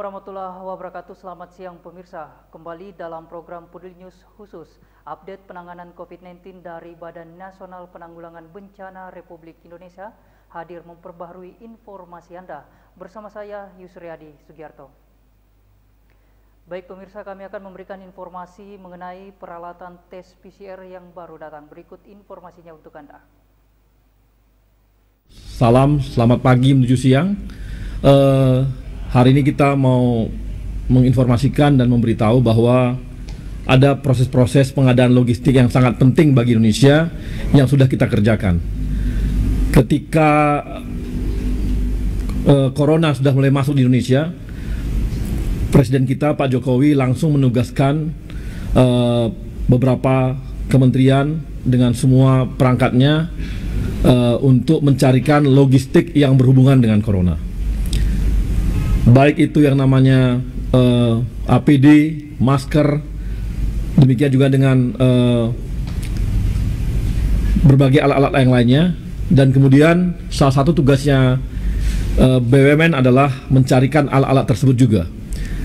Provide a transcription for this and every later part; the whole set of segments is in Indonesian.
warahmatullahi wabarakatuh. Selamat siang pemirsa. Kembali dalam program Peduli News khusus update penanganan COVID-19 dari Badan Nasional Penanggulangan Bencana Republik Indonesia hadir memperbaharui informasi Anda bersama saya Yusriadi Sugiarto. Baik pemirsa, kami akan memberikan informasi mengenai peralatan tes PCR yang baru datang. Berikut informasinya untuk Anda. Salam, selamat pagi menuju siang. Hari ini kita mau menginformasikan dan memberitahu bahwa ada proses-proses pengadaan logistik yang sangat penting bagi Indonesia yang sudah kita kerjakan. Ketika Corona sudah mulai masuk di Indonesia, Presiden kita Pak Jokowi langsung menugaskan beberapa kementerian dengan semua perangkatnya untuk mencarikan logistik yang berhubungan dengan Corona. Baik itu yang namanya APD, masker, demikian juga dengan berbagai alat-alat yang lainnya. Dan kemudian salah satu tugasnya BUMN adalah mencarikan alat-alat tersebut juga.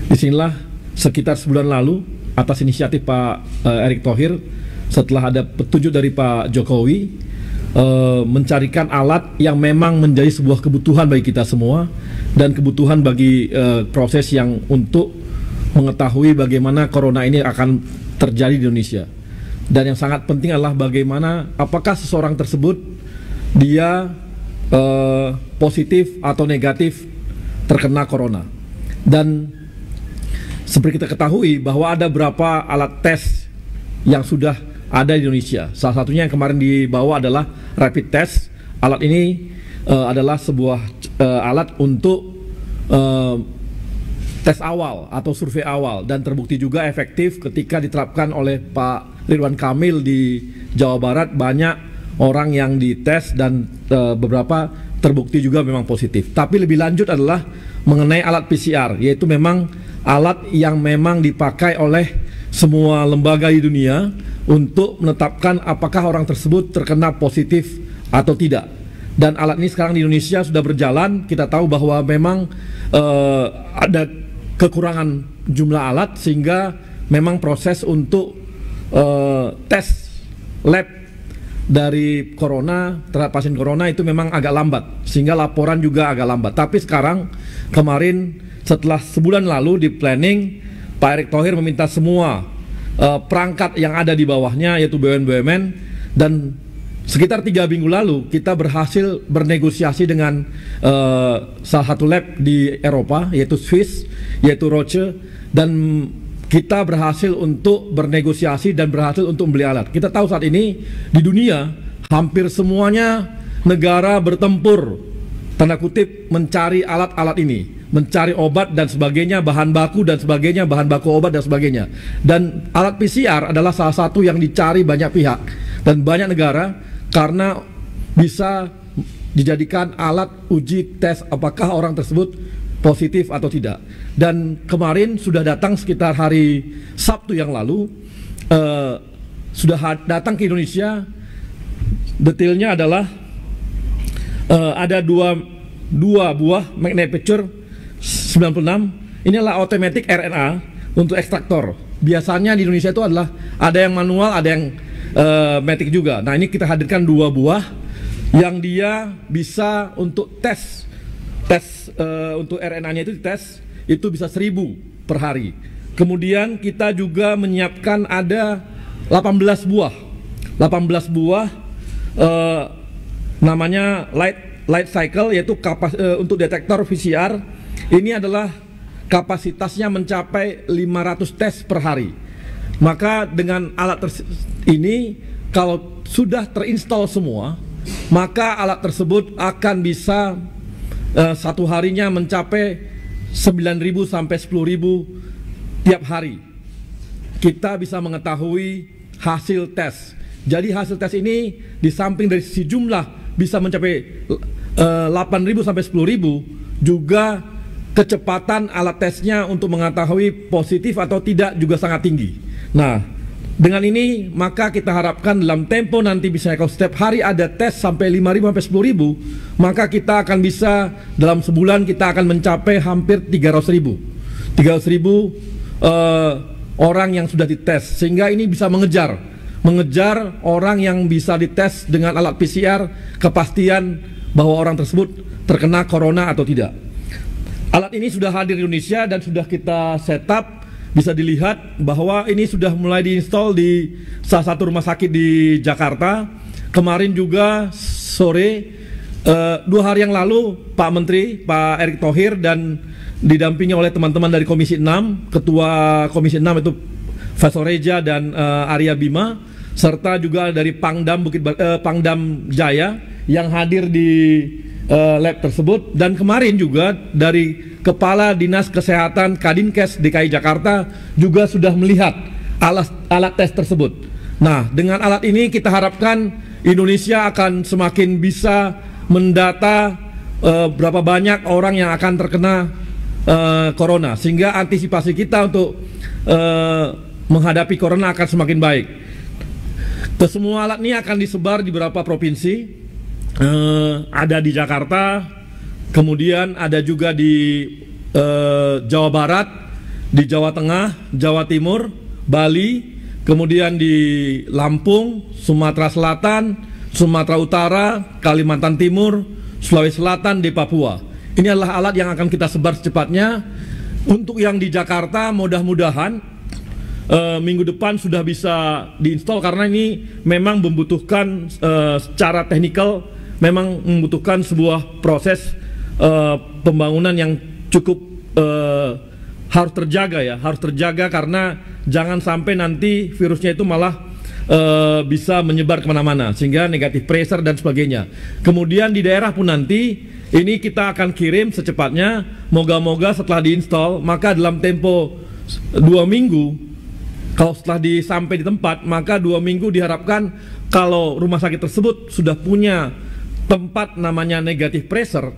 Disinilah sekitar sebulan lalu atas inisiatif Pak Erick Thohir, setelah ada petunjuk dari Pak Jokowi, mencarikan alat yang memang menjadi sebuah kebutuhan bagi kita semua dan kebutuhan bagi proses yang untuk mengetahui bagaimana Corona ini akan terjadi di Indonesia. Dan yang sangat penting adalah bagaimana apakah seseorang tersebut dia positif atau negatif terkena Corona. Dan seperti kita ketahui bahwa ada beberapa alat tes yang sudah ada di Indonesia. Salah satunya yang kemarin dibawa adalah rapid test. Alat ini adalah sebuah alat untuk tes awal atau survei awal dan terbukti juga efektif ketika diterapkan oleh Pak Ridwan Kamil di Jawa Barat. Banyak orang yang dites dan beberapa terbukti juga memang positif. Tapi lebih lanjut adalah mengenai alat PCR, yaitu memang alat yang memang dipakai oleh semua lembaga di dunia untuk menetapkan apakah orang tersebut terkena positif atau tidak. Dan alat ini sekarang di Indonesia sudah berjalan. Kita tahu bahwa memang ada kekurangan jumlah alat, sehingga memang proses untuk tes lab dari corona terhadap pasien corona itu memang agak lambat, sehingga laporan juga agak lambat. Tapi sekarang kemarin setelah sebulan lalu di planning, Pak Erick Thohir meminta semua perangkat yang ada di bawahnya, yaitu BUMN, dan sekitar 3 minggu lalu kita berhasil bernegosiasi dengan salah satu lab di Eropa, yaitu Swiss, yaitu Roche, dan kita berhasil untuk bernegosiasi dan berhasil untuk membeli alat. Kita tahu saat ini di dunia hampir semuanya negara bertempur, tanda kutip, mencari alat-alat ini, mencari obat dan sebagainya, bahan baku dan sebagainya, bahan baku obat dan sebagainya. Dan alat PCR adalah salah satu yang dicari banyak pihak dan banyak negara karena bisa dijadikan alat uji tes apakah orang tersebut positif atau tidak. Dan kemarin sudah datang sekitar hari Sabtu yang lalu, sudah datang ke Indonesia. Detailnya adalah ada dua buah manufacture 96. Ini adalah automatic RNA untuk ekstraktor. Biasanya di Indonesia itu adalah ada yang manual, ada yang matic juga. Nah, ini kita hadirkan 2 buah yang dia bisa untuk tes untuk RNA-nya itu dites, itu bisa 1000 per hari. Kemudian kita juga menyiapkan ada 18 buah namanya light cycle, yaitu untuk detektor PCR. Ini adalah kapasitasnya mencapai 500 tes per hari. Maka dengan alat ini, kalau sudah terinstall semua, maka alat tersebut akan bisa satu harinya mencapai 9.000 sampai 10.000 tiap hari. Kita bisa mengetahui hasil tes. Jadi hasil tes ini di samping dari sisi jumlah bisa mencapai 8.000 sampai 10.000, juga kecepatan alat tesnya untuk mengetahui positif atau tidak juga sangat tinggi. Nah, dengan ini maka kita harapkan dalam tempo nanti bisa, kalau setiap hari ada tes sampai 5.000 sampai 10.000, maka kita akan bisa dalam sebulan kita akan mencapai hampir 300.000. 300.000 orang yang sudah dites, sehingga ini bisa mengejar orang yang bisa dites dengan alat PCR, kepastian bahwa orang tersebut terkena corona atau tidak. Alat ini sudah hadir di Indonesia dan sudah kita setup. Bisa dilihat bahwa ini sudah mulai diinstal di salah satu rumah sakit di Jakarta. Kemarin juga sore, 2 hari yang lalu, Pak Menteri, Pak Erick Thohir, dan didampingi oleh teman-teman dari Komisi 6, Ketua Komisi 6 itu Faisal Reja dan Arya Bima, serta juga dari Pangdam Pangdam Jaya yang hadir di lab tersebut, dan kemarin juga dari Kepala Dinas Kesehatan Kadinkes DKI Jakarta juga sudah melihat alat tes tersebut. Nah, dengan alat ini kita harapkan Indonesia akan semakin bisa mendata berapa banyak orang yang akan terkena corona, sehingga antisipasi kita untuk menghadapi corona akan semakin baik. Semua alat ini akan disebar di beberapa provinsi. Ada di Jakarta, kemudian ada juga di Jawa Barat, di Jawa Tengah, Jawa Timur, Bali, kemudian di Lampung, Sumatera Selatan, Sumatera Utara, Kalimantan Timur, Sulawesi Selatan, di Papua. Ini adalah alat yang akan kita sebar secepatnya. Untuk yang di Jakarta, mudah-mudahan minggu depan sudah bisa diinstal, karena ini memang membutuhkan secara teknikal, memang membutuhkan sebuah proses pembangunan yang cukup harus terjaga karena jangan sampai nanti virusnya itu malah bisa menyebar kemana-mana sehingga negatif pressure dan sebagainya. Kemudian di daerah pun nanti ini kita akan kirim secepatnya, moga-moga setelah diinstal maka dalam tempo 2 minggu, kalau setelah sampai di tempat, maka 2 minggu diharapkan kalau rumah sakit tersebut sudah punya tempat namanya negatif pressure,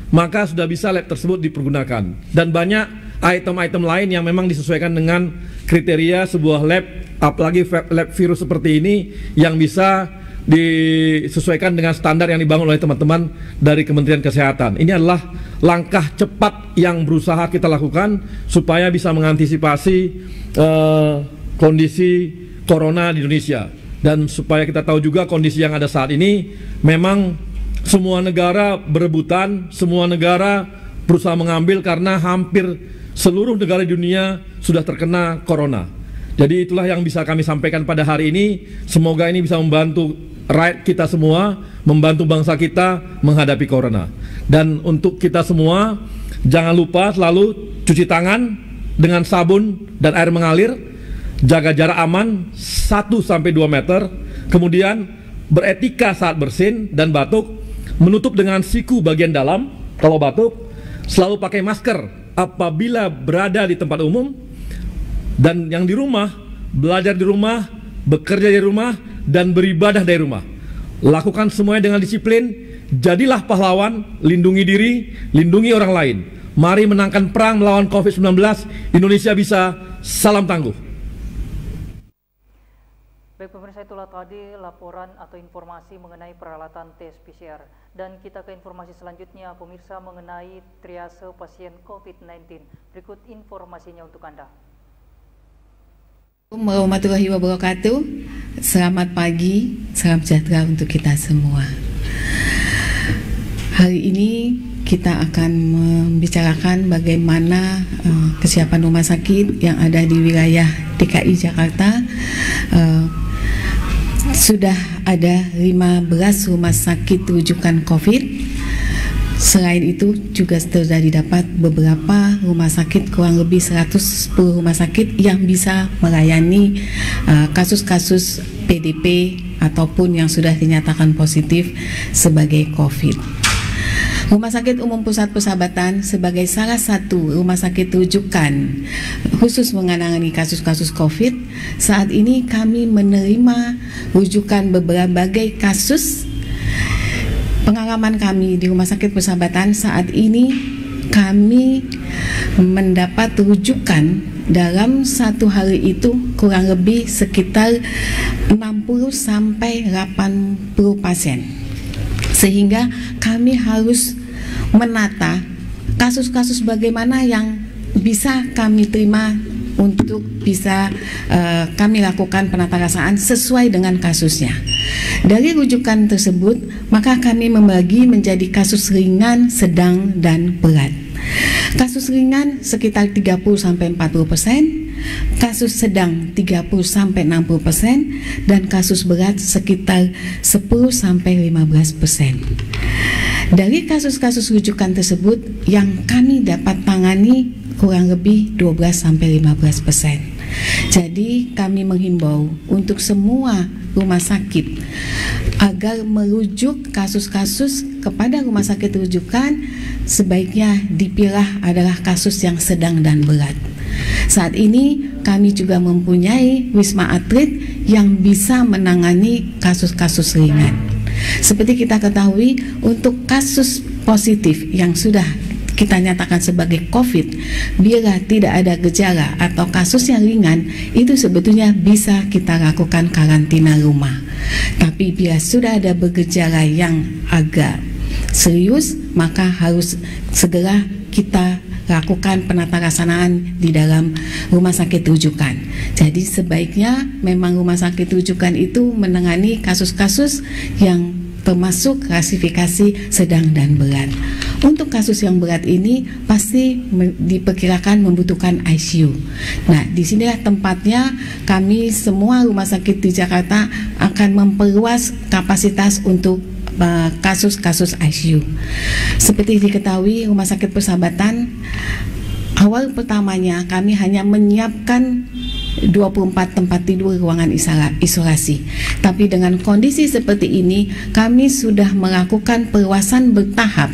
maka sudah bisa lab tersebut dipergunakan. Dan banyak item-item lain yang memang disesuaikan dengan kriteria sebuah lab, apalagi lab virus seperti ini yang bisa disesuaikan dengan standar yang dibangun oleh teman-teman dari Kementerian Kesehatan. Ini adalah langkah cepat yang berusaha kita lakukan supaya bisa mengantisipasi kondisi corona di Indonesia. Dan supaya kita tahu juga kondisi yang ada saat ini, memang semua negara berebutan, semua negara berusaha mengambil karena hampir seluruh negara di dunia sudah terkena corona. Jadi itulah yang bisa kami sampaikan pada hari ini. Semoga ini bisa membantu rakyat kita semua, membantu bangsa kita menghadapi corona. Dan untuk kita semua, jangan lupa selalu cuci tangan dengan sabun dan air mengalir, jaga jarak aman 1-2 meter, kemudian beretika saat bersin dan batuk, menutup dengan siku bagian dalam kalau batuk, selalu pakai masker apabila berada di tempat umum, dan yang di rumah, belajar di rumah, bekerja di rumah, dan beribadah dari rumah. Lakukan semuanya dengan disiplin, jadilah pahlawan, lindungi diri, lindungi orang lain. Mari menangkan perang melawan COVID-19, Indonesia bisa, salam tangguh. Baik pemirsa, itulah tadi laporan atau informasi mengenai peralatan tes PCR. Dan kita ke informasi selanjutnya pemirsa mengenai triase pasien COVID-19. Berikut informasinya untuk Anda. Assalamualaikum warahmatullahi wabarakatuh. Selamat pagi, salam sejahtera untuk kita semua. Hari ini kita akan membicarakan bagaimana kesiapan rumah sakit yang ada di wilayah DKI Jakarta. Sudah ada 15 rumah sakit rujukan COVID. Selain itu juga sudah didapat beberapa rumah sakit, kurang lebih 110 rumah sakit yang bisa melayani kasus-kasus PDP ataupun yang sudah dinyatakan positif sebagai COVID. Rumah Sakit Umum Pusat Persahabatan sebagai salah satu rumah sakit rujukan khusus menangani kasus-kasus COVID, saat ini kami menerima rujukan berbagai kasus. Pengalaman kami di Rumah Sakit Persahabatan saat ini, kami mendapat rujukan dalam satu hari itu kurang lebih sekitar 60 sampai 80 pasien. Sehingga kami harus menata kasus-kasus bagaimana yang bisa kami terima untuk bisa kami lakukan penatarasaan sesuai dengan kasusnya. Dari rujukan tersebut, maka kami membagi menjadi kasus ringan, sedang, dan berat. Kasus ringan sekitar 30-40%, kasus sedang 30-60%, dan kasus berat sekitar 10-15%. Dari kasus-kasus rujukan tersebut yang kami dapat tangani kurang lebih 12-15%. Jadi kami menghimbau untuk semua rumah sakit agar merujuk kasus-kasus kepada rumah sakit rujukan, sebaiknya dipilah adalah kasus yang sedang dan berat. Saat ini kami juga mempunyai Wisma Atlet yang bisa menangani kasus-kasus ringan. Seperti kita ketahui, untuk kasus positif yang sudah kita nyatakan sebagai COVID, bila tidak ada gejala atau kasus yang ringan, itu sebetulnya bisa kita lakukan karantina rumah. Tapi bila sudah ada bergejala yang agak serius, maka harus segera kita lakukan penatarasaan di dalam rumah sakit rujukan. Jadi sebaiknya memang rumah sakit rujukan itu menangani kasus-kasus yang termasuk klasifikasi sedang dan berat. Untuk kasus yang berat ini pasti diperkirakan membutuhkan ICU. Nah, di sinilah tempatnya kami semua rumah sakit di Jakarta akan memperluas kapasitas untuk kasus-kasus ICU. Seperti diketahui, Rumah Sakit Persahabatan awal pertamanya kami hanya menyiapkan 24 tempat tidur ruangan isolasi. Tapi dengan kondisi seperti ini, kami sudah melakukan perluasan bertahap.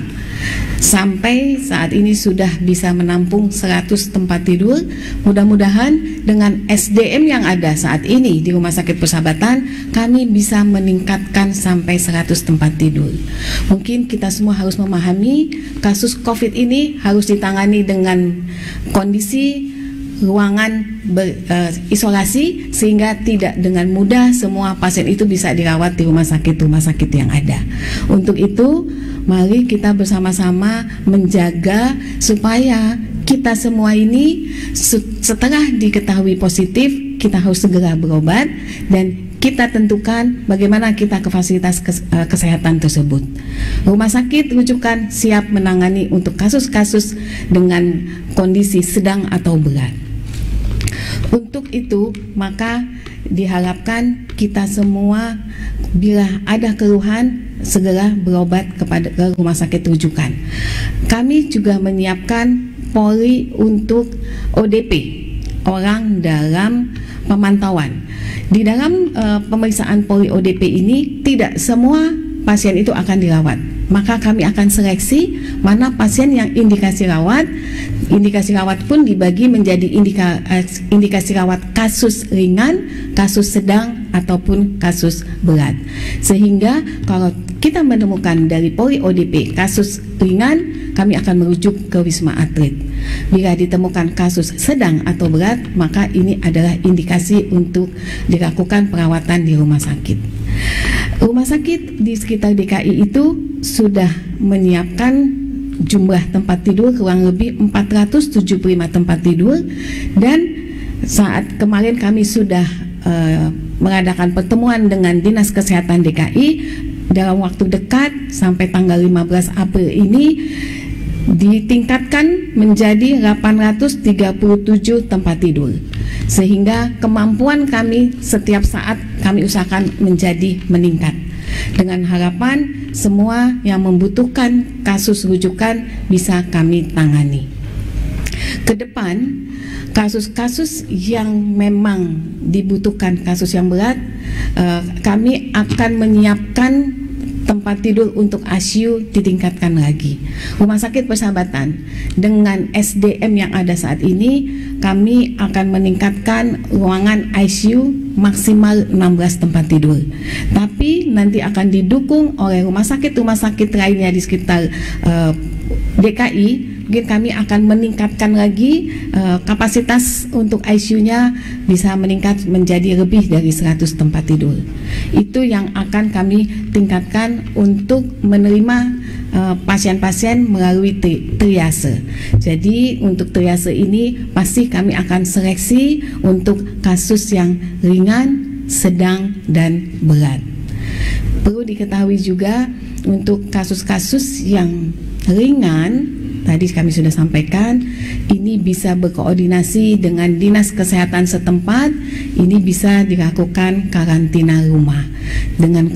Sampai saat ini sudah bisa menampung 100 tempat tidur. Mudah-mudahan dengan SDM yang ada saat ini di Rumah Sakit Persahabatan, kami bisa meningkatkan sampai 100 tempat tidur. Mungkin kita semua harus memahami kasus COVID ini harus ditangani dengan kondisi ruangan isolasi, sehingga tidak dengan mudah semua pasien itu bisa dirawat di rumah sakit yang ada. Untuk itu, mari kita bersama-sama menjaga supaya kita semua ini setelah diketahui positif, kita harus segera berobat dan kita tentukan bagaimana kita ke fasilitas kesehatan tersebut. Rumah sakit rujukan siap menangani untuk kasus-kasus dengan kondisi sedang atau berat. Untuk itu, maka diharapkan kita semua bila ada keluhan segera berobat ke rumah sakit rujukan. Kami juga menyiapkan poli untuk ODP, orang dalam pemantauan. Di dalam pemeriksaan poli ODP ini tidak semua pasien itu akan dirawat. Maka kami akan seleksi mana pasien yang indikasi rawat. Indikasi rawat pun dibagi menjadi indikasi rawat kasus ringan, kasus sedang, ataupun kasus berat. Sehingga kalau kita menemukan dari poli ODP kasus ringan, kami akan merujuk ke Wisma Atlet. Bila ditemukan kasus sedang atau berat, maka ini adalah indikasi untuk dilakukan perawatan di rumah sakit. Rumah sakit di sekitar DKI itu sudah menyiapkan jumlah tempat tidur kurang lebih 475 tempat tidur, dan saat kemarin kami sudah mengadakan pertemuan dengan Dinas Kesehatan DKI. Dalam waktu dekat sampai tanggal 15 April ini ditingkatkan menjadi 837 tempat tidur, sehingga kemampuan kami setiap saat kami usahakan menjadi meningkat, dengan harapan semua yang membutuhkan kasus rujukan bisa kami tangani. Ke depan, kasus-kasus yang memang dibutuhkan kasus yang berat, kami akan menyiapkan tempat tidur untuk ICU ditingkatkan lagi. Rumah Sakit Persahabatan dengan SDM yang ada saat ini, kami akan meningkatkan ruangan ICU maksimal 16 tempat tidur. Tapi nanti akan didukung oleh rumah sakit lainnya di sekitar DKI mungkin kami akan meningkatkan lagi kapasitas untuk ICU-nya bisa meningkat menjadi lebih dari 100 tempat tidur. Itu yang akan kami tingkatkan untuk menerima pasien-pasien melalui triase. Jadi untuk triase ini pasti kami akan seleksi untuk kasus yang ringan, sedang, dan berat. Perlu diketahui juga untuk kasus-kasus yang ringan, tadi kami sudah sampaikan, ini bisa berkoordinasi dengan dinas kesehatan setempat, ini bisa dilakukan karantina rumah. Dengan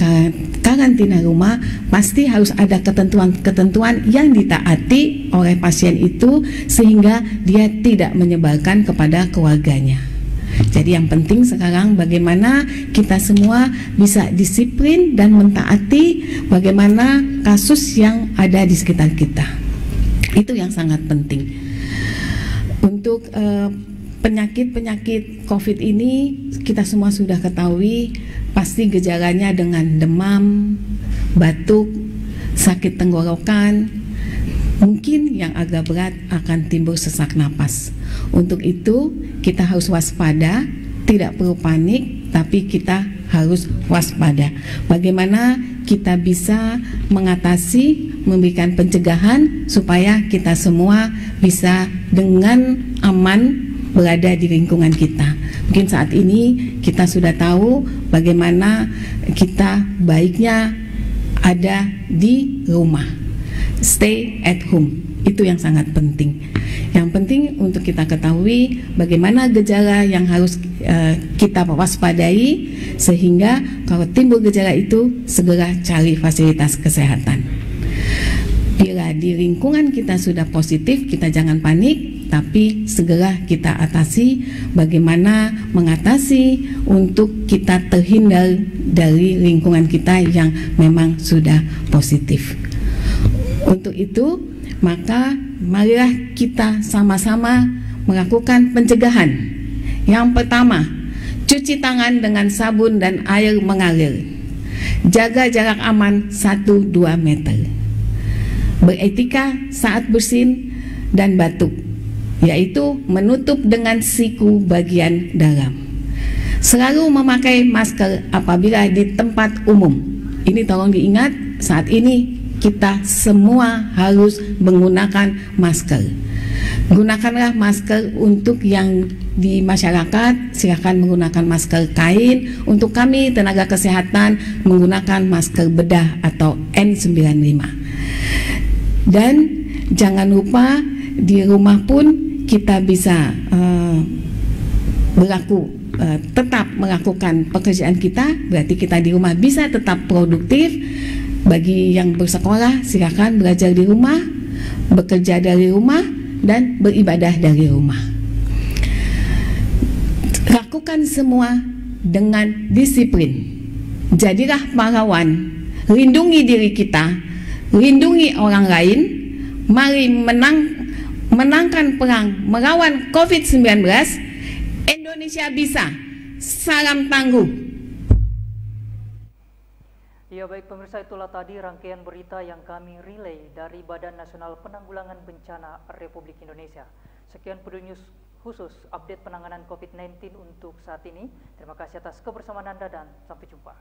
karantina rumah pasti harus ada ketentuan-ketentuan yang ditaati oleh pasien itu sehingga dia tidak menyebarkan kepada keluarganya. Jadi yang penting sekarang bagaimana kita semua bisa disiplin dan mentaati bagaimana kasus yang ada di sekitar kita. Itu yang sangat penting. Untuk penyakit-penyakit COVID ini kita semua sudah ketahui pasti gejalanya dengan demam, batuk, sakit tenggorokan, mungkin yang agak berat akan timbul sesak napas. Untuk itu kita harus waspada, tidak perlu panik, tapi kita harus waspada. Bagaimana kita bisa mengatasi, memberikan pencegahan supaya kita semua bisa dengan aman berada di lingkungan kita. Mungkin saat ini kita sudah tahu bagaimana kita baiknya ada di rumah. Stay at home, itu yang sangat penting. Yang penting untuk kita ketahui bagaimana gejala yang harus kita waspadai sehingga kalau timbul gejala itu segera cari fasilitas kesehatan. Bila di lingkungan kita sudah positif, kita jangan panik, tapi segera kita atasi bagaimana mengatasi untuk kita terhindar dari lingkungan kita yang memang sudah positif. Untuk itu, maka marilah kita sama-sama melakukan pencegahan. Yang pertama, cuci tangan dengan sabun dan air mengalir. Jaga jarak aman 1-2 meter. Beretika saat bersin dan batuk, yaitu menutup dengan siku bagian dalam. Selalu memakai masker apabila di tempat umum. Ini tolong diingat, saat ini kita semua harus menggunakan masker. Gunakanlah masker untuk yang di masyarakat, silakan menggunakan masker kain. Untuk kami tenaga kesehatan menggunakan masker bedah atau N95. Dan jangan lupa di rumah pun kita bisa tetap melakukan pekerjaan kita, berarti kita di rumah bisa tetap produktif. Bagi yang bersekolah, silakan belajar di rumah, bekerja dari rumah, dan beribadah dari rumah. Lakukan semua dengan disiplin. Jadilah pahlawan, lindungi diri kita, lindungi orang lain. Mari menangkan perang melawan COVID-19. Indonesia bisa. Salam tangguh. Ya baik pemirsa, itulah tadi rangkaian berita yang kami relay dari Badan Nasional Penanggulangan Bencana Republik Indonesia. Sekian Peduli News khusus update penanganan COVID-19 untuk saat ini. Terima kasih atas kebersamaan Anda dan sampai jumpa.